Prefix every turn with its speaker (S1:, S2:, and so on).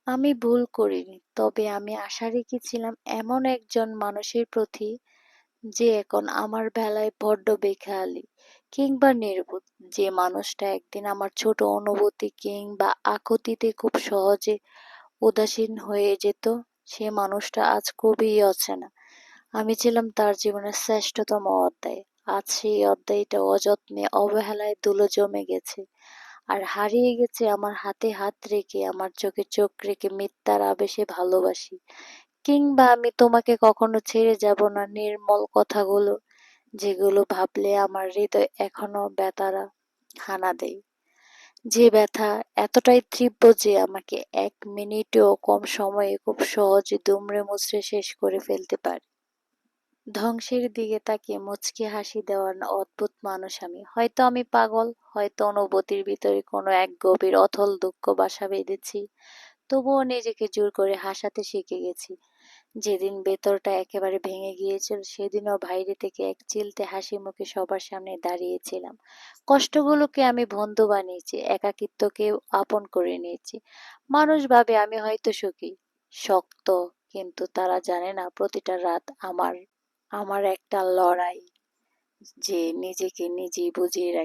S1: আমি ভুল করিনি। তবে আমি আশা রেখেছিলাম এমন একজন মানুষের প্রতি যে এখন আমার বেলায় বড্ড বেখেয়ালি কিংবা নির্বোধ। যে মানুষটা একদিন আমার ছোট অনুভূতি কিংবা আকুতিতে খুব সহজে উদাসীন হয়ে যেত, সে মানুষটা আজ খুবই অচেনা। আমি ছিলাম তার জীবনের শ্রেষ্ঠতম অধ্যায়। আজ সেই অধ্যায়টা অযত্নে অবহেলায় ধুলো জমে গেছে আর হারিয়ে গেছে আমার হাতে হাত রেখে, আমার চোখে চোখ রেখে মিথ্যার আবেশে ভালোবাসি। কিংবা আমি তোমাকে কখনো ছেড়ে যাব না নির্মল কথাগুলো, যেগুলো ভাবলে আমার হৃদয় এখনো ব্যথারা হানা দেয়। যে ব্যথা এতটাই তীব্র যে আমাকে এক মিনিটেও কম সময়ে খুব সহজে দুমড়ে মুচড়ে শেষ করে ফেলতে পারে। ধ্বংসের দিকে তাকিয়ে মুচকি হাসি দেওয়ার অদ্ভুত মানুষ আমি। হয়তো আমি পাগল, হয়তো অনুভূতির ভিতরে কোনো এক গভীর অথল দুঃখ বাসা বেঁধেছি, তবুও নিজেকে জোর করে হাসাতে শিখে গেছি। যেদিন ভেতরটা একেবারে ভেঙে গিয়েছিল সেদিনও বাইরে থেকে এক চিলতে হাসি মুখে সবার সামনে দাঁড়িয়েছিলাম। কষ্টগুলোকে আমি বন্ধু বানিয়েছি, একাকিত্বকে আপন করে নিয়েছি। মানুষ ভাবে আমি হয়তো সুখী, শক্ত, কিন্তু তারা জানে না প্রতিটা রাত আমার আমার একটা লড়াই, যে নিজেকে নিজেই বুঝিয়ে রাখি।